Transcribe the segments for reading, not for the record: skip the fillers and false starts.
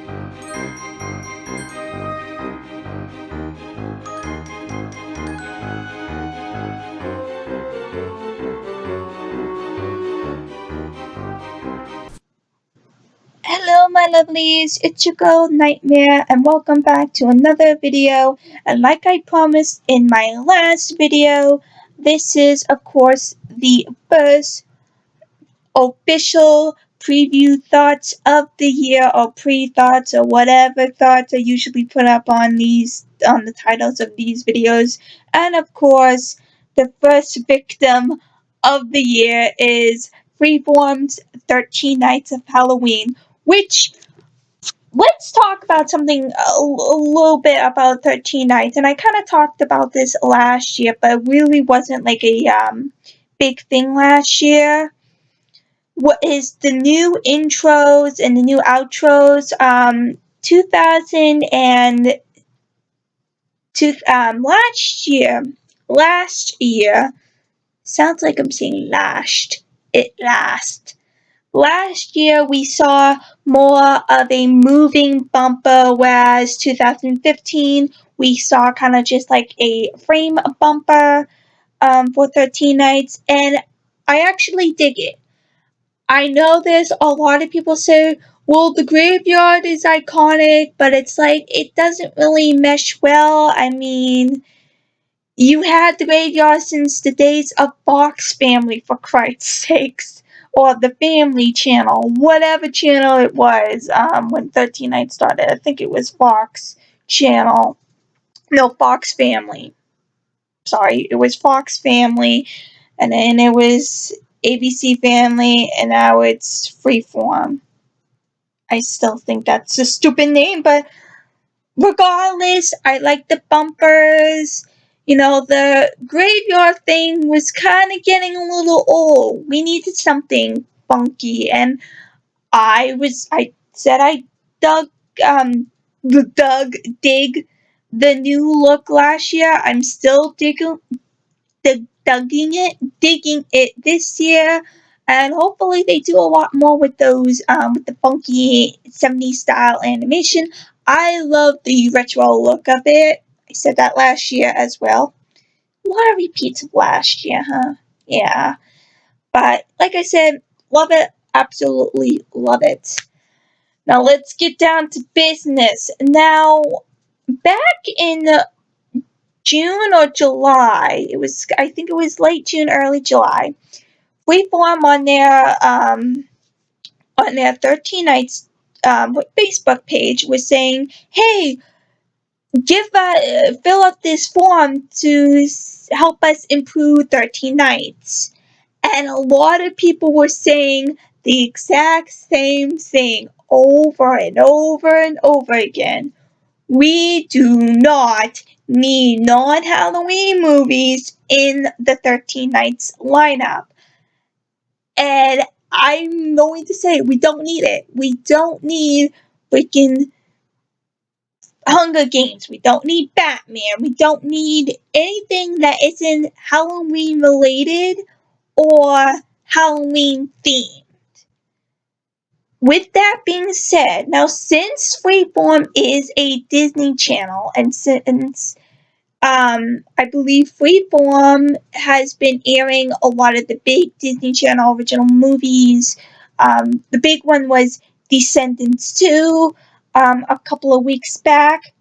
Hello, my lovelies, it's your girl Nightmare, and welcome back to another video. And like I promised in my last video, this is, of course, the first official preview thoughts of the year, or pre-thoughts, or whatever thoughts I usually put up on the titles of these videos. And of course, the first victim of the year is Freeform's 13 Nights of Halloween, which, let's talk about something a little bit about 13 Nights. And I kind of talked about this last year, but it really wasn't like a big thing last year. What is the new intros and the new outros? 2000 and last year sounds like I'm saying lashed. It last. Last year we saw more of a moving bumper, whereas 2015 we saw kind of just like a frame bumper for 13 Nights, and I actually dig it. I know there's a lot of people say, well, the graveyard is iconic, but it's like it doesn't really mesh well. I mean, you had the graveyard since the days of Fox Family, for Christ's sakes, or the Family Channel, whatever channel it was when 13 Nights started. I think it was Fox Channel. No, Fox Family. Sorry, it was Fox Family, and then it was ABC Family, and now it's Freeform. I still think that's a stupid name, but regardless, I like the bumpers. You know, the graveyard thing was kind of getting a little old. We needed something funky, and I said I dug, um, dig the new look last year. I'm still digging it this year, and hopefully they do a lot more with those, with the funky 70s style animation. I love the retro look of it. I said that last year as well. A lot of repeats of last year, huh? Yeah, but like I said, love it, absolutely love it. Now let's get down to business. Now, back in June or July, I think it was late June, early July. Freeform on their 13 Nights Facebook page was saying, "Hey, fill out this form to help us improve 13 Nights." And a lot of people were saying the exact same thing over and over and over again. We do not need non-Halloween movies in the 13 Nights lineup. And I'm going to say we don't need it. We don't need freaking Hunger Games. We don't need Batman. We don't need anything that isn't Halloween related or Halloween themed. With that being said, now since Freeform is a Disney Channel, and since I believe Freeform has been airing a lot of the big Disney Channel original movies. The big one was Descendants 2 a couple of weeks back.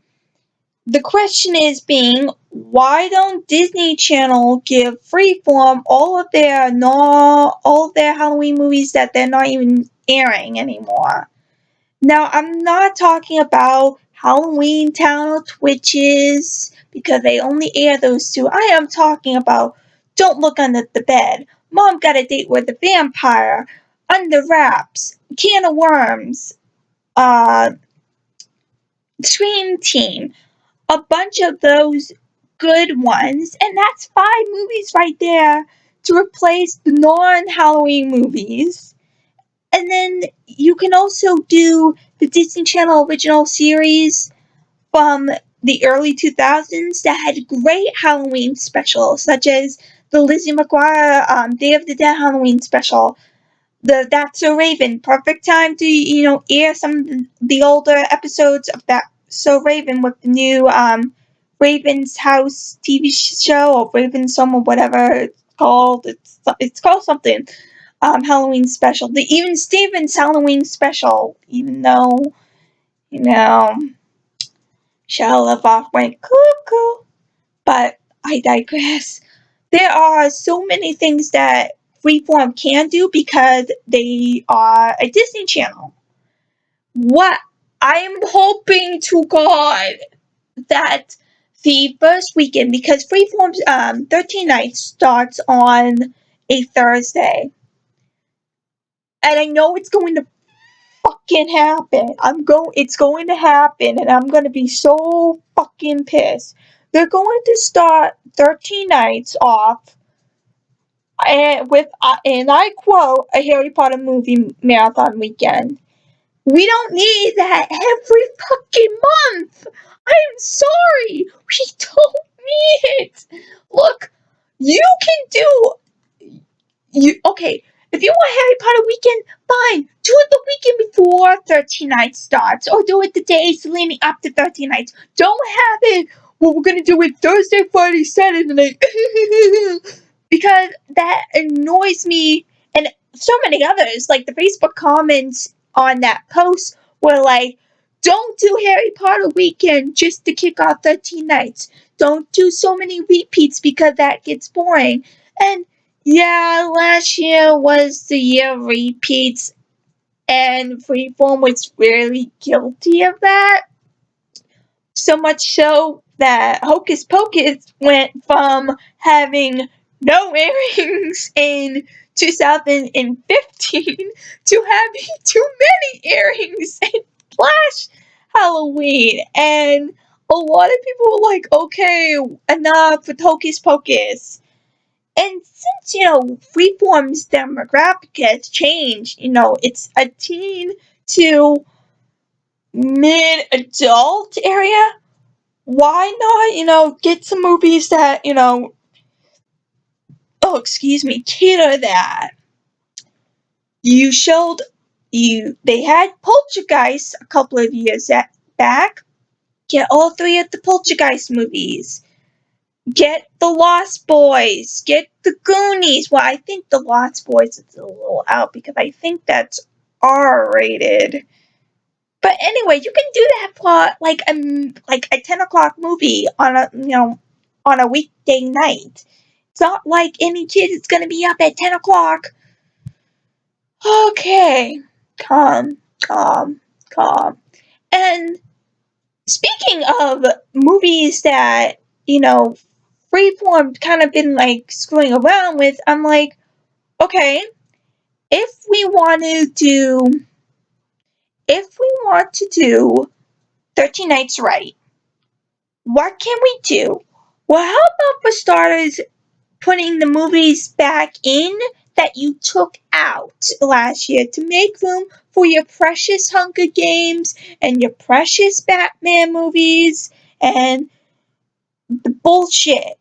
The question is being, why don't Disney Channel give Freeform all of their Halloween movies that they're not even airing anymore? Now, I'm not talking about Halloween Town of Twitches, because they only air those two. I am talking about Don't Look Under the Bed, Mom Got a Date with the Vampire, Under Wraps, Can of Worms, uh, Scream Team, a bunch of those good ones, and that's 5 movies right there to replace the non-Halloween movies. And then you can also do the Disney Channel original series from the early 2000s that had great Halloween specials, such as the Lizzie McGuire Day of the Dead Halloween special, the That's So Raven, perfect time to air some of the older episodes of That's So Raven with the new Raven's House TV show, or Raven's Home, or whatever it's called. It's called something. Halloween special. The Even Stevens Halloween special. Even though Shia LaBeouf went cuckoo, but I digress. There are so many things that Freeform can do because they are a Disney Channel. What I'm hoping to God that the first weekend, because Freeform's 13 Nights starts on a Thursday, and I know it's going to fucking happen. It's going to happen, and I'm gonna be so fucking pissed. They're going to start 13 Nights off with, and I quote, a Harry Potter movie marathon weekend. We don't need that every fucking month. I'm sorry. We don't need it. Look, you can do okay. If you want Harry Potter weekend, fine. Do it the weekend before 13 Nights starts, or do it the days leading up to 13 Nights. Don't have it. Well, we're gonna do it Thursday, Friday, Saturday, because that annoys me, and so many others. Like the Facebook comments on that post were like, "Don't do Harry Potter weekend just to kick off 13 Nights. Don't do so many repeats because that gets boring." And yeah, last year was the year of repeats, and Freeform was really guilty of that. So much so that Hocus Pocus went from having no airings in 2015 to having too many airings in Flash Halloween. And a lot of people were like, okay, enough with Hocus Pocus. And since, Freeform's demographic has changed, it's a teen to mid-adult area, why not, get some movies that, cater that. They had Poltergeist a couple of years back. Get all three of the Poltergeist movies. Get The Lost Boys. Get The Goonies. Well, I think The Lost Boys is a little out because I think that's R-rated. But anyway, you can do that for like a 10 o'clock movie on a weekday night. It's not like any kid is gonna be up at 10 o'clock. Okay, calm. And speaking of movies that Freeform kind of been like screwing around with, I'm like, okay, if we want to do 13 Nights right, what can we do? Well, how about for starters putting the movies back in that you took out last year to make room for your precious Hunger Games and your precious Batman movies and the bullshit,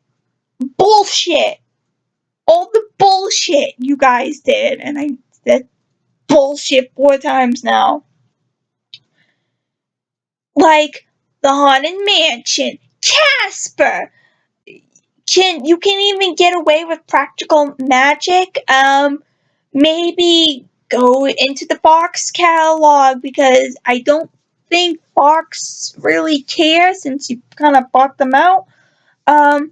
all the bullshit you guys did, and I said bullshit 4 times now. Like the Haunted Mansion, Casper. You can even get away with practical magic. Maybe go into the Fox catalog because I don't think Fox really cares since you kind of bought them out. A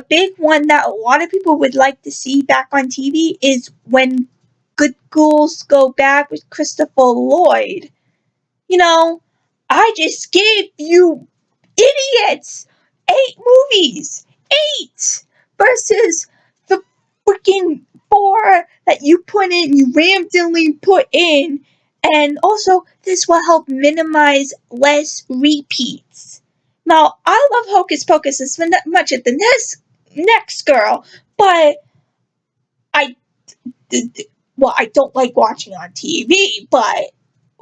big one that a lot of people would like to see back on TV is When Good Ghouls Go Bad with Christopher Lloyd. I just gave you idiots 8 movies. 8 versus the freaking 4 that you randomly put in. And also, this will help minimize less repeats. Now, I love Hocus Pocus as much as the next girl, but I don't like watching on TV, but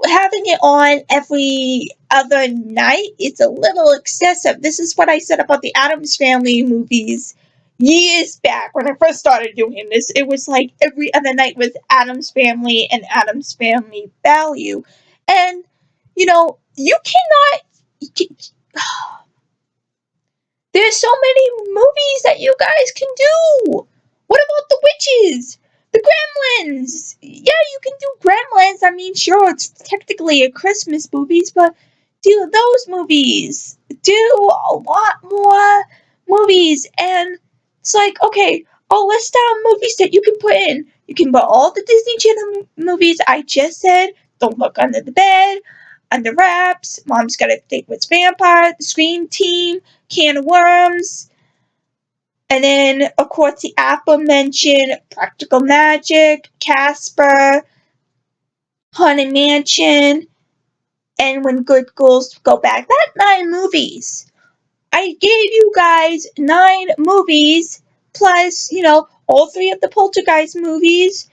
having it on every other night is a little excessive. This is what I said about the Addams Family movies. years back when I first started doing this, it was like every other night was Addams Family and Addams Family Value. And, you cannot. You can, there's so many movies that you guys can do. What about the witches? The Gremlins? Yeah, you can do Gremlins. I mean, sure, it's technically a Christmas movies, but do those movies. Do a lot more movies. And it's like, okay, I'll list down movies that you can put in. You can put all the Disney Channel movies I just said. Don't Look Under the Bed, Under Wraps, Mom's Gotta Think What's Vampire, The Scream Team, Can of Worms, and then, of course, the aforementioned Practical Magic, Casper, Haunted Mansion, and When Good Ghouls Go Back. That's 9 movies. I gave you guys 9 movies, plus, all 3 of the Poltergeist movies,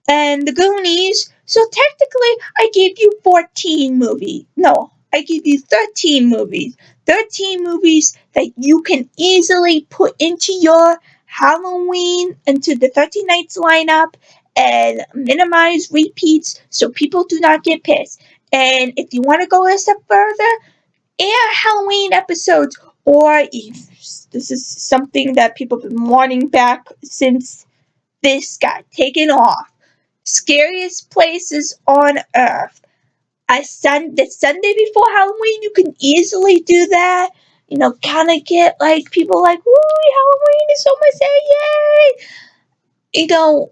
and the Goonies. So technically, I gave you 14 movies. No, I gave you 13 movies. 13 movies that you can easily put into your Halloween, into the 13 Nights lineup, and minimize repeats so people do not get pissed. And if you want to go a step further, air Halloween episodes, or if this is something that people have been wanting back since this got taken off. Scariest places on earth. The Sunday before Halloween, you can easily do that. Kind of get like people like, "Woo, Halloween is so much yay!"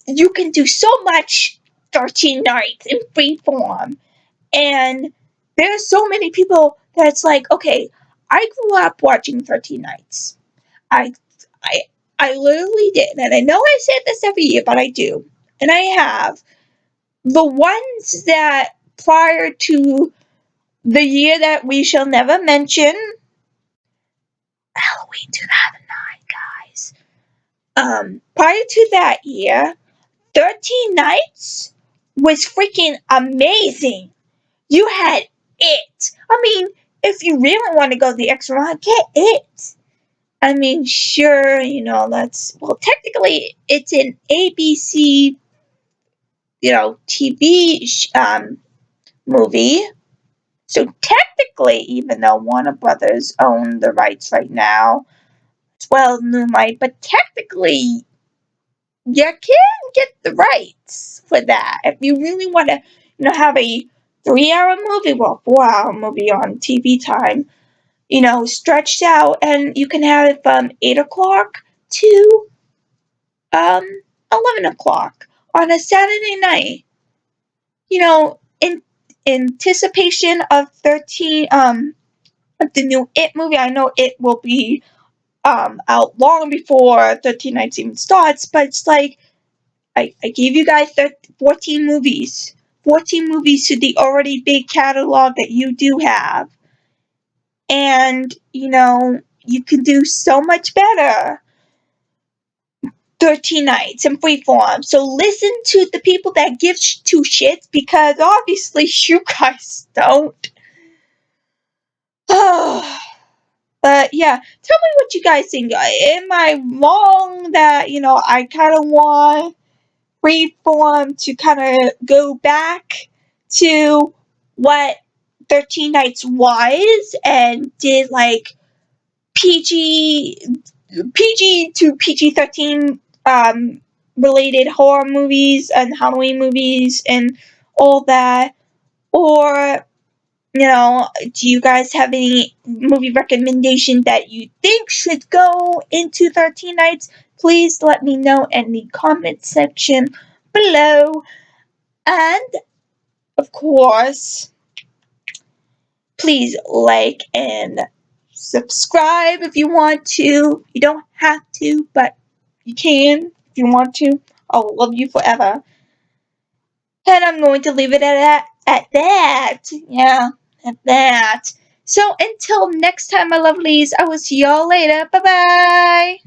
You can do so much 13 nights in Freeform, and there's so many people that's like, okay, I grew up watching 13 Nights. I, I, I literally did, and I know I say this every year, but I do, and I have. The ones that prior to the year that we shall never mention, Halloween 2009, guys. Prior to that year, 13 Nights was freaking amazing. You had it. I mean, if you really want to go the extra mile, get it. I mean, sure, technically it's an ABC, TV movie. So technically, even though Warner Brothers own the rights right now, as well as Moonlight, but technically you can get the rights for that. If you really want to, have a 3-hour movie, well, 4-hour movie on TV time, stretched out, and you can have it from 8 o'clock to 11 o'clock on a Saturday night. In anticipation of 13, the new It movie. I know It will be out long before 13 Nights even starts, but it's like, I gave you guys 14 movies. 14 movies to the already big catalog that you do have. And, you can do so much better. 13 Nights in Freeform. So listen to the people that give 2 shits, because obviously you guys don't. But yeah, tell me what you guys think. Am I wrong that, I kind of want Freeform to kind of go back to what 13 Nights was and did like PG to PG-13 related horror movies and Halloween movies and all that? Or, do you guys have any movie recommendation that you think should go into 13 Nights? Please let me know in the comment section below. And, of course, please like and subscribe if you want to. You don't have to, but you can if you want to. I'll love you forever. And I'm going to leave it at that. Yeah, at that. So until next time, my lovelies, I will see y'all later. Bye bye.